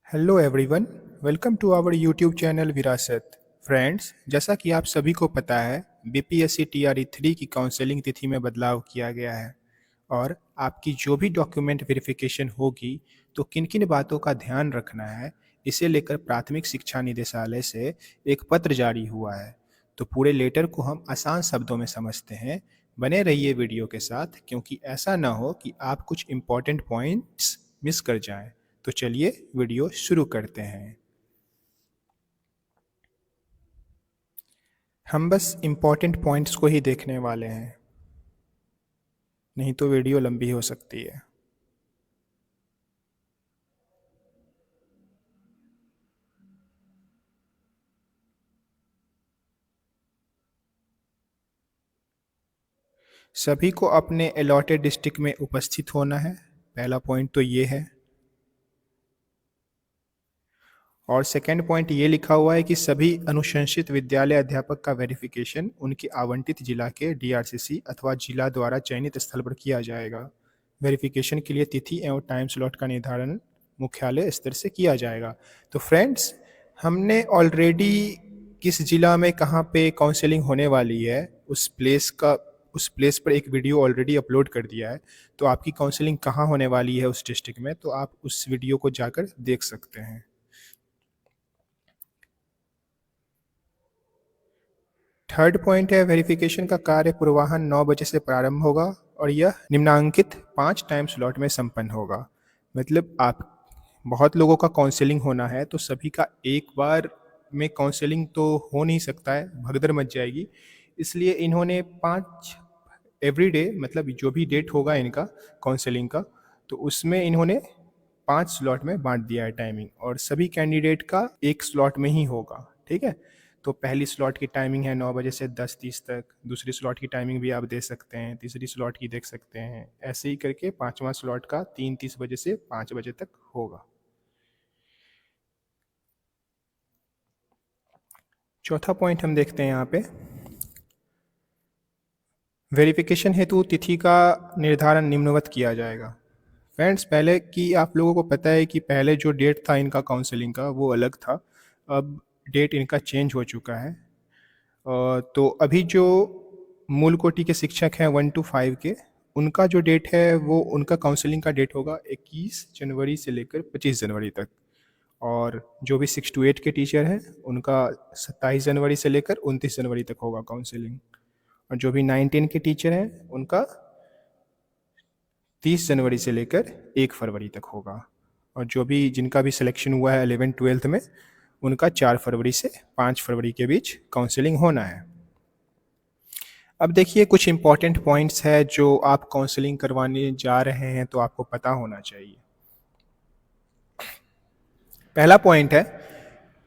Hello everyone, welcome to our YouTube channel Virasat. Friends, जैसा कि आप सभी को पता है, बीपीएससी टीआरई 3 की काउंसलिंग तिथि में बदलाव किया गया है और आपकी जो भी डॉक्यूमेंट वेरिफिकेशन होगी तो किन किन बातों का ध्यान रखना है, इसे लेकर प्राथमिक शिक्षा निदेशालय से एक पत्र जारी हुआ है। तो पूरे लेटर को हम आसान शब्दों में समझते हैं। बने रहिए वीडियो के साथ, क्योंकि ऐसा ना हो कि आप कुछ इम्पोर्टेंट पॉइंट्स मिस कर जाएं। तो चलिए वीडियो शुरू करते हैं। हम बस इम्पोर्टेंट पॉइंट्स को ही देखने वाले हैं, नहीं तो वीडियो लंबी हो सकती है। सभी को अपने अलॉटेड डिस्ट्रिक्ट में उपस्थित होना है, पहला पॉइंट तो ये है। और सेकंड पॉइंट ये लिखा हुआ है कि सभी अनुशंसित विद्यालय अध्यापक का वेरिफिकेशन उनके आवंटित जिला के डीआरसीसी अथवा जिला द्वारा चयनित स्थल पर किया जाएगा। वेरिफिकेशन के लिए तिथि एवं टाइम स्लॉट का निर्धारण मुख्यालय स्तर से किया जाएगा। तो फ्रेंड्स, हमने ऑलरेडी किस जिला में कहाँ पे काउंसलिंग होने वाली है उस प्लेस पर एक वीडियो ऑलरेडी अपलोड कर दिया है। तो आपकी काउंसलिंग कहाँ होने वाली है उस डिस्ट्रिक्ट में, तो आप उस वीडियो को जाकर देख सकते हैं। थर्ड पॉइंट है, वेरिफिकेशन का कार्य पूर्वाह्न 9 बजे से प्रारंभ होगा और यह निम्नांकित 5 टाइम स्लॉट में संपन्न होगा। मतलब आप बहुत लोगों का काउंसलिंग होना है, तो सभी का एक बार में काउंसलिंग तो हो नहीं सकता है, भगदड़ मच जाएगी। इसलिए इन्होंने 5 एवरी डे, मतलब जो भी डेट होगा इनका काउंसलिंग का, तो उसमें इन्होंने 5 स्लॉट में बांट दिया है टाइमिंग, और सभी कैंडिडेट का एक स्लॉट में ही होगा। ठीक है, तो पहली स्लॉट की टाइमिंग है 9 बजे से 10:30 तक, दूसरी स्लॉट की टाइमिंग भी आप दे सकते हैं, तीसरी स्लॉट की देख सकते हैं, ऐसे ही करके पांचवा स्लॉट का 3:30 बजे से 5 बजे तक होगा। चौथा पॉइंट हम देखते हैं यहाँ पे, वेरिफिकेशन हेतु तिथि का निर्धारण निम्नवत किया जाएगा। फ्रेंड्स, पहले की आप लोगों को पता है कि पहले जो डेट था इनका काउंसलिंग का वो अलग था, अब डेट इनका चेंज हो चुका है। तो अभी जो मूल कोटि के शिक्षक हैं 1 to 5 के, उनका जो डेट है वो उनका काउंसलिंग का डेट होगा 21 जनवरी से लेकर 25 जनवरी तक। और जो भी 6 to 8 के टीचर हैं उनका 27 जनवरी से लेकर 29 जनवरी तक होगा काउंसलिंग। और जो भी 9-10 के टीचर हैं उनका 30 जनवरी से लेकर 1 फरवरी तक होगा। और जो भी जिनका भी सिलेक्शन हुआ है 11-12 में, उनका 4 फरवरी से 5 फरवरी के बीच काउंसलिंग होना है। अब देखिए, कुछ इंपॉर्टेंट पॉइंट्स है जो आप काउंसलिंग करवाने जा रहे हैं तो आपको पता होना चाहिए। पहला पॉइंट है,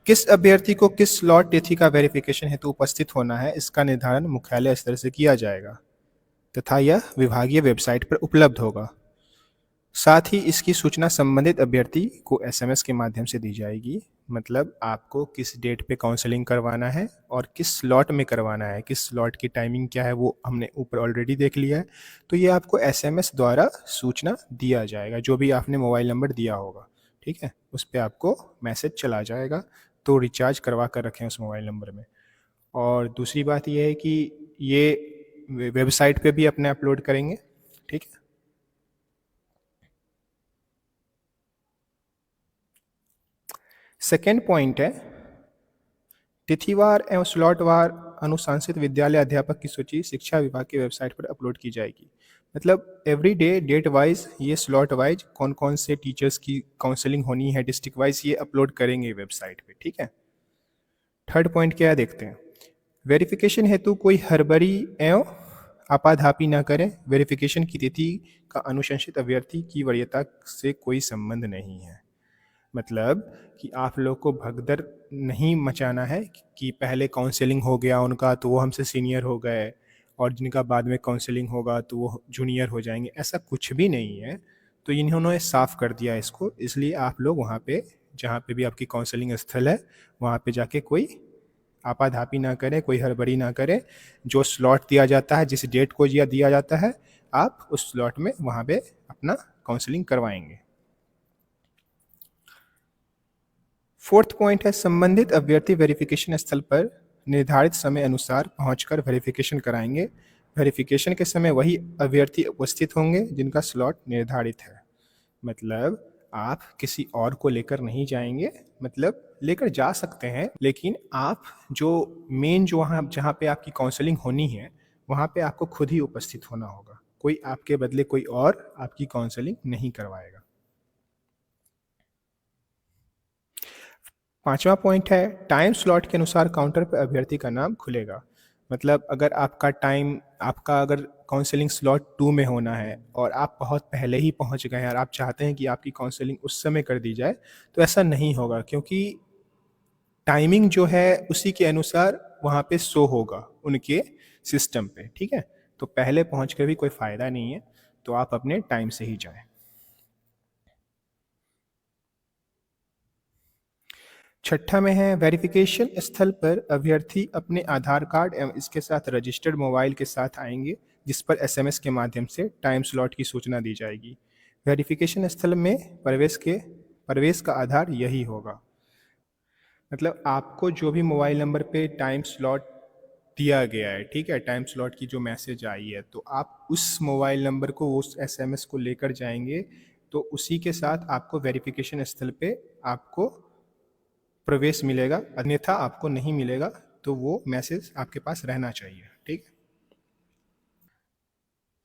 किस अभ्यर्थी को किस स्लॉट तिथि का वेरिफिकेशन हेतु उपस्थित होना है, इसका निर्धारण मुख्यालय स्तर से किया जाएगा तथा यह विभागीय वेबसाइट पर उपलब्ध होगा। साथ ही इसकी सूचना संबंधित अभ्यर्थी को एसएमएस के माध्यम से दी जाएगी। मतलब आपको किस डेट पे काउंसलिंग करवाना है और किस स्लॉट में करवाना है, किस स्लॉट की टाइमिंग क्या है, वो हमने ऊपर ऑलरेडी देख लिया है। तो ये आपको एसएमएस द्वारा सूचना दिया जाएगा, जो भी आपने मोबाइल नंबर दिया होगा। ठीक है, उस पर आपको मैसेज चला जाएगा, तो रिचार्ज करवा कर रखें उस मोबाइल नंबर में। और दूसरी बात ये है कि ये वेबसाइट पे भी अपने अपलोड करेंगे। ठीक है, सेकेंड पॉइंट है, तिथिवार एवं स्लॉटवार अनुशंसित विद्यालय अध्यापक की सूची शिक्षा विभाग की वेबसाइट पर अपलोड की जाएगी। मतलब एवरी डे डेट वाइज, ये स्लॉट वाइज कौन कौन से टीचर्स की काउंसलिंग होनी है डिस्ट्रिक्ट वाइज, ये अपलोड करेंगे वेबसाइट पे। ठीक है, थर्ड पॉइंट क्या है देखते हैं, वेरिफिकेशन हेतु कोई हड़बड़ी एवं आपाधापी न करें। वेरिफिकेशन की तिथि का अनुशंसित अभ्यर्थी की वरीयता से कोई संबंध नहीं है। मतलब कि आप लोग को भगदड़ नहीं मचाना है कि पहले काउंसलिंग हो गया उनका तो वो हमसे सीनियर हो गए, और जिनका बाद में काउंसलिंग होगा तो वो जूनियर हो जाएंगे, ऐसा कुछ भी नहीं है। तो इन्होंने साफ कर दिया इसको, इसलिए आप लोग वहाँ पे जहाँ पे भी आपकी काउंसलिंग स्थल है वहाँ पे जाके कोई आपाधापी ना करें, कोई हड़बड़ी ना करें। जो स्लॉट दिया जाता है, जिस डेट को दिया जाता है, आप उस स्लॉट में वहाँ पे अपना काउंसलिंग करवाएंगे। फोर्थ पॉइंट है संबंधित अभ्यर्थी वेरिफिकेशन स्थल पर निर्धारित समय अनुसार पहुंचकर वेरिफिकेशन कराएंगे। वेरिफिकेशन के समय वही अभ्यर्थी उपस्थित होंगे जिनका स्लॉट निर्धारित है। मतलब आप किसी और को लेकर नहीं जाएंगे, मतलब लेकर जा सकते हैं लेकिन आप जो मेन जो वहाँ जहाँ पे आपकी काउंसलिंग होनी है वहाँ पे आपको खुद ही उपस्थित होना होगा, कोई आपके बदले कोई और आपकी काउंसलिंग नहीं करवाएगा। पांचवा पॉइंट है टाइम स्लॉट के अनुसार काउंटर पर अभ्यर्थी का नाम खुलेगा। मतलब अगर आपका अगर काउंसलिंग स्लॉट 2 में होना है और आप बहुत पहले ही पहुंच गए हैं और आप चाहते हैं कि आपकी काउंसलिंग उस समय कर दी जाए, तो ऐसा नहीं होगा क्योंकि टाइमिंग जो है उसी के अनुसार वहाँ पे शो होगा उनके सिस्टम पे, ठीक है। तो पहले पहुँच कर भी कोई फ़ायदा नहीं है, तो आप अपने टाइम से ही जाएं। छठा में है वेरिफिकेशन स्थल पर अभ्यर्थी अपने आधार कार्ड एवं इसके साथ रजिस्टर्ड मोबाइल के साथ आएंगे जिस पर एसएमएस के माध्यम से टाइम स्लॉट की सूचना दी जाएगी। वेरिफिकेशन स्थल में प्रवेश का आधार यही होगा। मतलब आपको जो भी मोबाइल नंबर पे टाइम स्लॉट दिया गया है, ठीक है, टाइम स्लॉट की जो मैसेज आई है, तो आप उस मोबाइल नंबर को उस एसएमएस को लेकर जाएंगे तो उसी के साथ आपको वेरिफिकेशन स्थल पे आपको प्रवेश मिलेगा, अन्यथा आपको नहीं मिलेगा। तो वो मैसेज आपके पास रहना चाहिए, ठीक।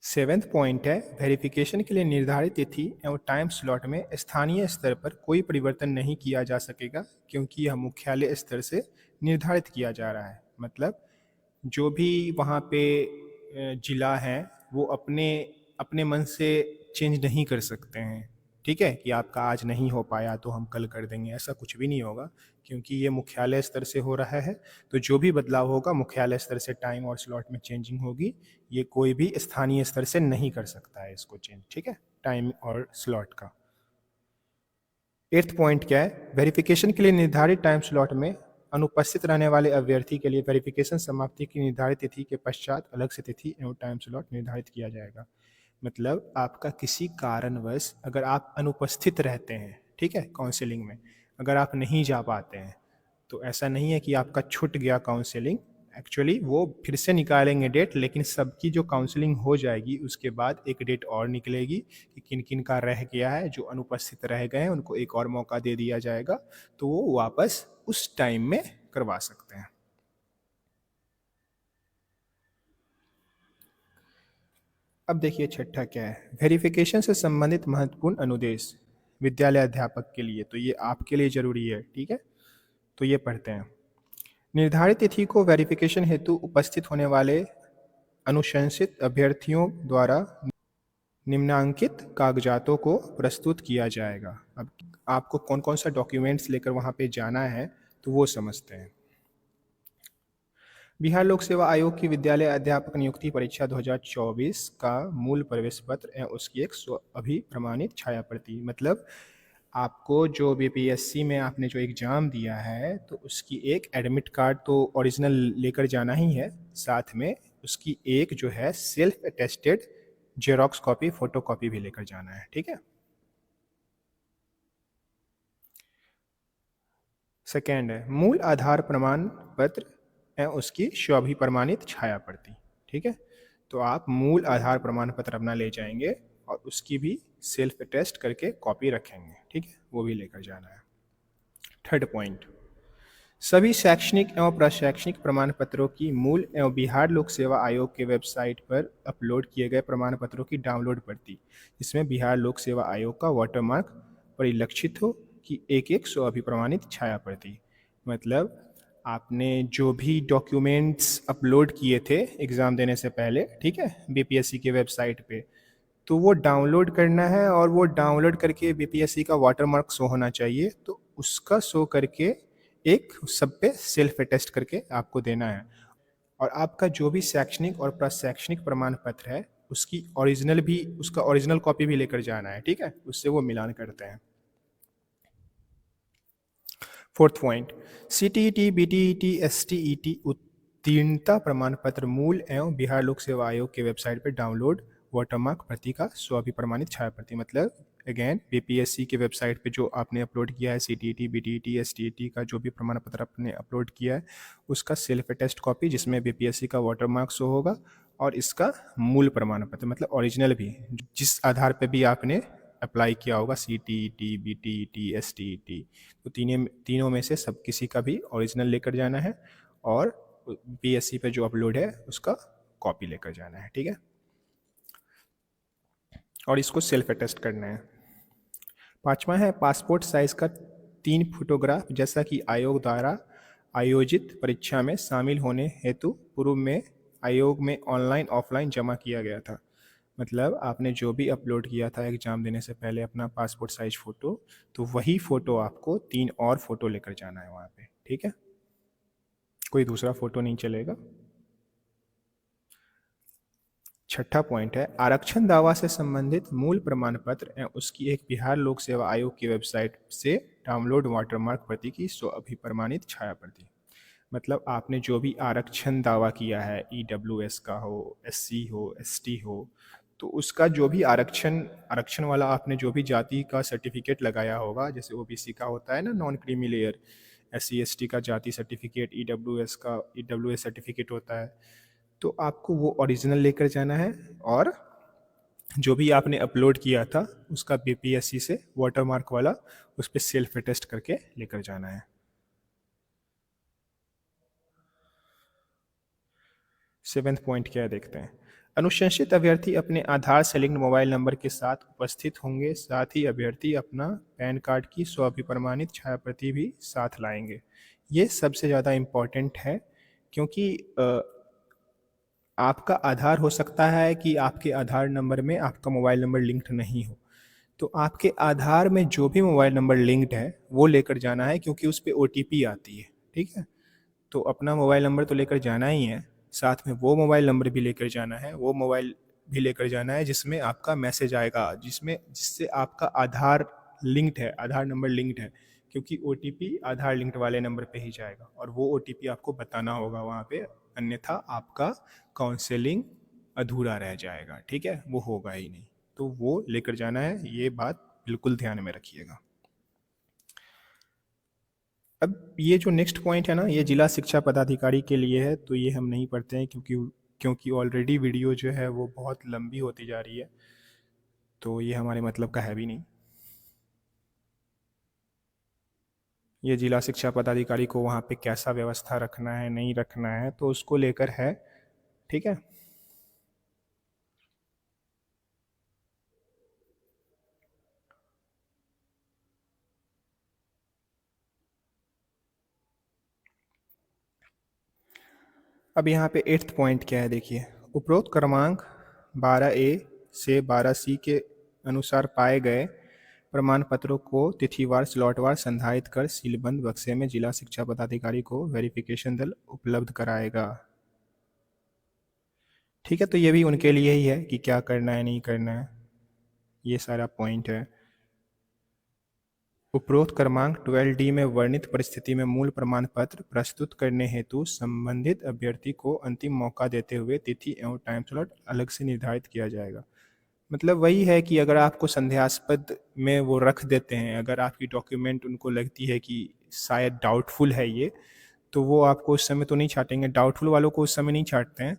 सेवेंथ पॉइंट है वेरिफिकेशन के लिए निर्धारित तिथि एवं टाइम स्लॉट में स्थानीय स्तर पर कोई परिवर्तन नहीं किया जा सकेगा क्योंकि यह मुख्यालय स्तर से निर्धारित किया जा रहा है। मतलब जो भी वहाँ पे जिला है वो अपने अपने मन से चेंज नहीं कर सकते हैं, ठीक है, कि आपका आज नहीं हो पाया तो हम कल कर देंगे, ऐसा कुछ भी नहीं होगा क्योंकि ये मुख्यालय स्तर से हो रहा है। तो जो भी बदलाव होगा मुख्यालय स्तर से टाइम और स्लॉट में चेंजिंग होगी, ये कोई भी स्थानीय स्तर से नहीं कर सकता है इसको चेंज, ठीक है, टाइम और स्लॉट का। एट्थ पॉइंट क्या है वेरिफिकेशन के लिए निर्धारित टाइम स्लॉट में अनुपस्थित रहने वाले अभ्यर्थी के लिए वेरिफिकेशन समाप्ति की निर्धारित तिथि के पश्चात अलग से तिथि एवं टाइम स्लॉट निर्धारित किया जाएगा। मतलब आपका किसी कारणवश अगर आप अनुपस्थित रहते हैं, ठीक है, काउंसलिंग में अगर आप नहीं जा पाते हैं तो ऐसा नहीं है कि आपका छूट गया काउंसलिंग, एक्चुअली वो फिर से निकालेंगे डेट, लेकिन सबकी जो काउंसलिंग हो जाएगी उसके बाद एक डेट और निकलेगी कि किन किन का रह गया है, जो अनुपस्थित रह गए हैं उनको एक और मौका दे दिया जाएगा तो वो वापस उस टाइम में करवा सकते हैं। अब देखिए छठा क्या है वेरिफिकेशन से संबंधित महत्वपूर्ण अनुदेश विद्यालय अध्यापक के लिए, तो ये आपके लिए जरूरी है, ठीक है। तो ये पढ़ते हैं। निर्धारित तिथि को वेरिफिकेशन हेतु उपस्थित होने वाले अनुशंसित अभ्यर्थियों द्वारा निम्नांकित कागजातों को प्रस्तुत किया जाएगा। अब आपको कौन कौन सा डॉक्यूमेंट्स लेकर वहाँ पे जाना है तो वो समझते हैं। बिहार लोक सेवा आयोग की विद्यालय अध्यापक नियुक्ति परीक्षा 2024 का मूल प्रवेश पत्र एवं उसकी एक अभिप्रमाणित छाया प्रति। मतलब आपको जो बीपीएससी में आपने जो एग्ज़ाम दिया है तो उसकी एक एडमिट कार्ड तो ओरिजिनल लेकर जाना ही है, साथ में उसकी एक जो है self attested xerox copy photo copy भी लेकर जाना है, ठीक है। सेकेंड है मूल आधार प्रमाण पत्र एवं उसकी स्वाभिप्रमाणित छाया प्रति, ठीक है। तो आप मूल आधार प्रमाण पत्र अपना ले जाएंगे और उसकी भी सेल्फ टेस्ट करके कॉपी रखेंगे, ठीक है, वो भी लेकर जाना है। थर्ड पॉइंट सभी शैक्षणिक एवं प्रशैक्षणिक प्रमाण पत्रों की मूल एवं बिहार लोक सेवा आयोग के वेबसाइट पर अपलोड किए गए प्रमाण पत्रों की डाउनलोड प्रति, जिसमें बिहार लोक सेवा आयोग का वाटरमार्क परिलक्षित हो कि एक एक सौ अभिप्रमाणित छाया प्रति। मतलब आपने जो भी डॉक्यूमेंट्स अपलोड किए थे एग्ज़ाम देने से पहले, ठीक है, बीपीएससी के वेबसाइट पे, तो वो डाउनलोड करना है और वो डाउनलोड करके बीपीएससी का वाटरमार्क शो होना चाहिए, तो उसका शो करके एक सब पे सेल्फ अटेस्ट करके आपको देना है। और आपका जो भी शैक्षणिक और प्रशैक्षणिक प्रमाण पत्र है उसकी ओरिजिनल भी, उसका ओरिजिनल कॉपी भी लेकर जाना है, ठीक है, उससे वो मिलान करते हैं। फोर्थ पॉइंट सीटीईटी बीटीईटी एसटीईटी उत्तीर्णता प्रमाण पत्र मूल एवं बिहार लोक सेवा आयोग के वेबसाइट पर डाउनलोड वाटरमार्क प्रति का स्वाभिप्रमाणित छाया प्रति। मतलब अगेन बीपीएससी के वेबसाइट पे जो आपने अपलोड किया है सीटीईटी, बीटीईटी, एसटीईटी का जो भी प्रमाण पत्र आपने अपलोड किया है उसका सेल्फ अटेस्ट कॉपी जिसमें बीपीएससी का वाटरमार्क शो होगा और इसका मूल प्रमाण पत्र मतलब ओरिजिनल भी जिस आधार पे भी आपने अप्लाई किया होगा सीटीईटी, बीटीईटी, एसटीईटी, तो तीनों में से सब किसी का भी ओरिजिनल लेकर जाना है और बीएससी पे जो अपलोड है उसका कॉपी लेकर जाना है। ठीक है, और इसको सेल्फ अटेस्ट करना है। पांचवा है पासपोर्ट साइज का 3 फोटोग्राफ जैसा कि आयोग द्वारा आयोजित परीक्षा में शामिल होने हेतु पूर्व में आयोग में ऑनलाइन ऑफलाइन जमा किया गया था। मतलब आपने जो भी अपलोड किया था एग्जाम देने से पहले अपना पासपोर्ट साइज फ़ोटो, तो वही फ़ोटो आपको 3 और फ़ोटो लेकर जाना है वहाँ पे। ठीक है, कोई दूसरा फ़ोटो नहीं चलेगा। छठा पॉइंट है आरक्षण दावा से संबंधित मूल प्रमाण पत्र एवं उसकी एक बिहार लोक सेवा आयोग की वेबसाइट से डाउनलोड वाटरमार्क प्रति की स्व अभिप्रमाणित छाया प्रति। मतलब आपने जो भी आरक्षण दावा किया है ईडब्ल्यूएस का हो, एससी हो, एसटी हो, तो उसका जो भी आरक्षण आरक्षण वाला आपने जो भी जाति का सर्टिफिकेट लगाया होगा, जैसे ओबीसी का होता है ना non creamy layer, SC ST का जाति सर्टिफिकेट, ईडब्ल्यूएस का ईडब्ल्यूएस सर्टिफिकेट होता है, तो आपको वो ओरिजिनल लेकर जाना है और जो भी आपने अपलोड किया था उसका बीपीएससी से वाटरमार्क वाला उस पर सेल्फ अटेस्ट करके लेकर जाना है। 7th पॉइंट क्या है देखते हैं। अनुशंसित अभ्यर्थी अपने आधार से लिंक्ड मोबाइल नंबर के साथ उपस्थित होंगे, साथ ही अभ्यर्थी अपना पैन कार्ड की स्वअभिप्रमाणित छाया प्रति भी साथ लाएंगे। ये सबसे ज़्यादा इम्पॉर्टेंट है क्योंकि आपका आधार हो सकता है कि आपके आधार नंबर में आपका मोबाइल नंबर लिंक्ड नहीं हो, तो आपके आधार में जो भी मोबाइल नंबर लिंक्ड है वो लेकर जाना है क्योंकि उस पर ओटीपी आती है। ठीक है, तो अपना मोबाइल नंबर तो लेकर जाना ही है, साथ में वो मोबाइल नंबर भी लेकर जाना है, वो मोबाइल भी लेकर जाना है जिसमें आपका मैसेज आएगा, जिससे आपका आधार लिंक्ड है, आधार नंबर लिंक्ड है, क्योंकि ओटीपी आधार लिंक्ड वाले नंबर पे ही जाएगा और वो ओटीपी आपको बताना होगा वहाँ पे, अन्यथा आपका काउंसलिंग अधूरा रह जाएगा। ठीक है, वो होगा ही नहीं, तो वो लेकर जाना है, ये बात बिल्कुल ध्यान में रखिएगा। अब ये जो नेक्स्ट पॉइंट है ना, ये जिला शिक्षा पदाधिकारी के लिए है, तो ये हम नहीं पढ़ते हैं क्योंकि ऑलरेडी वीडियो जो है वो बहुत लंबी होती जा रही है, तो ये हमारे मतलब का है भी नहीं। ये जिला शिक्षा पदाधिकारी को वहाँ पे कैसा व्यवस्था रखना है नहीं रखना है तो उसको लेकर है। ठीक है, अब यहाँ पे 8th पॉइंट क्या है देखिए। उपरोक्त क्रमांक 12A से 12C के अनुसार पाए गए प्रमाण पत्रों को तिथिवार स्लॉटवार संधारित कर सीलबंद बक्से में जिला शिक्षा पदाधिकारी को वेरिफिकेशन दल उपलब्ध कराएगा। ठीक है, तो ये भी उनके लिए ही है कि क्या करना है नहीं करना है, ये सारा पॉइंट है। उपरोक्त क्रमांक 12D में वर्णित परिस्थिति में मूल प्रमाण पत्र प्रस्तुत करने हेतु संबंधित अभ्यर्थी को अंतिम मौका देते हुए तिथि एवं टाइम स्लॉट अलग से निर्धारित किया जाएगा। मतलब वही है कि अगर आपको संदेहास्पद में वो रख देते हैं, अगर आपकी डॉक्यूमेंट उनको लगती है कि शायद डाउटफुल है ये, तो वो आपको उस समय तो नहीं छाटेंगे, डाउटफुल वालों को उस समय नहीं छाटते हैं,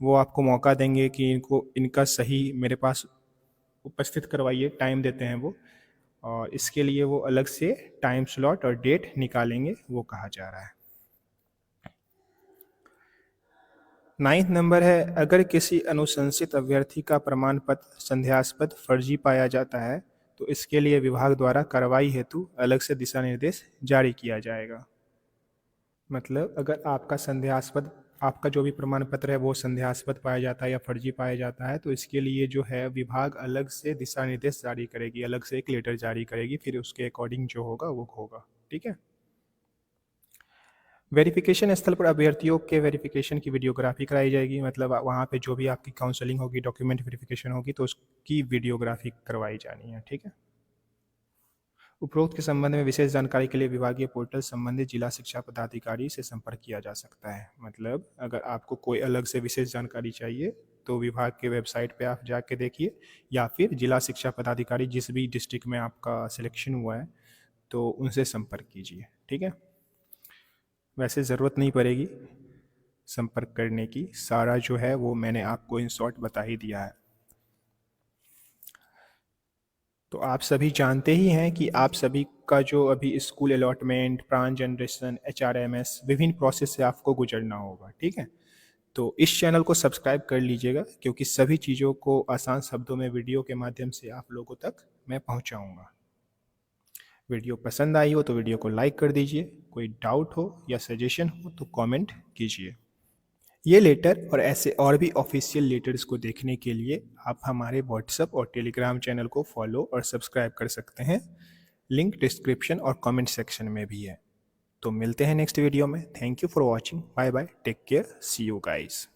वो आपको मौका देंगे कि इनका सही मेरे पास उपस्थित करवाइए, टाइम देते हैं वो, और इसके लिए वो अलग से टाइम स्लॉट और डेट निकालेंगे, वो कहा जा रहा है। 9th नंबर है अगर किसी अनुशंसित अभ्यर्थी का प्रमाण पत्र संदेहास्पद फर्जी पाया जाता है तो इसके लिए विभाग द्वारा कार्रवाई हेतु अलग से दिशा निर्देश जारी किया जाएगा। मतलब अगर आपका जो भी प्रमाण पत्र है वो संदेहास्पद पाया जाता है या फर्जी पाया जाता है तो इसके लिए जो है विभाग अलग से दिशा निर्देश जारी करेगी, अलग से एक लेटर जारी करेगी, फिर उसके अकॉर्डिंग जो होगा वो होगा। ठीक है, वेरिफिकेशन स्थल पर अभ्यर्थियों के वेरिफिकेशन की वीडियोग्राफी कराई जाएगी। मतलब वहाँ पे जो भी आपकी काउंसलिंग होगी, डॉक्यूमेंट वेरिफिकेशन होगी, तो उसकी वीडियोग्राफी करवाई जानी है। ठीक है, उपरोक्त के संबंध में विशेष जानकारी के लिए विभागीय पोर्टल संबंधित जिला शिक्षा पदाधिकारी से संपर्क किया जा सकता है। मतलब अगर आपको कोई अलग से विशेष जानकारी चाहिए तो विभाग के वेबसाइट पे आप जाके देखिए, या फिर जिला शिक्षा पदाधिकारी जिस भी डिस्ट्रिक्ट में आपका सिलेक्शन हुआ है तो उनसे संपर्क कीजिए। ठीक है, वैसे ज़रूरत नहीं पड़ेगी संपर्क करने की, सारा जो है वो मैंने आपको इन शॉर्ट बता ही दिया है। तो आप सभी जानते ही हैं कि आप सभी का जो अभी school allotment, branch generation, HRMS विभिन्न प्रोसेस से आपको गुजरना होगा। ठीक है, तो इस चैनल को सब्सक्राइब कर लीजिएगा, क्योंकि सभी चीज़ों को आसान शब्दों में वीडियो के माध्यम से आप लोगों तक मैं पहुंचाऊंगा। वीडियो पसंद आई हो तो वीडियो को लाइक कर दीजिए, कोई डाउट हो या सजेशन हो तो कमेंट कीजिए। ये लेटर और ऐसे और भी ऑफिशियल लेटर्स को देखने के लिए आप हमारे व्हाट्सएप और टेलीग्राम चैनल को फॉलो और सब्सक्राइब कर सकते हैं। लिंक डिस्क्रिप्शन और कमेंट सेक्शन में भी है। तो मिलते हैं नेक्स्ट वीडियो में। Thank you for watching, bye bye, take care, see you guys.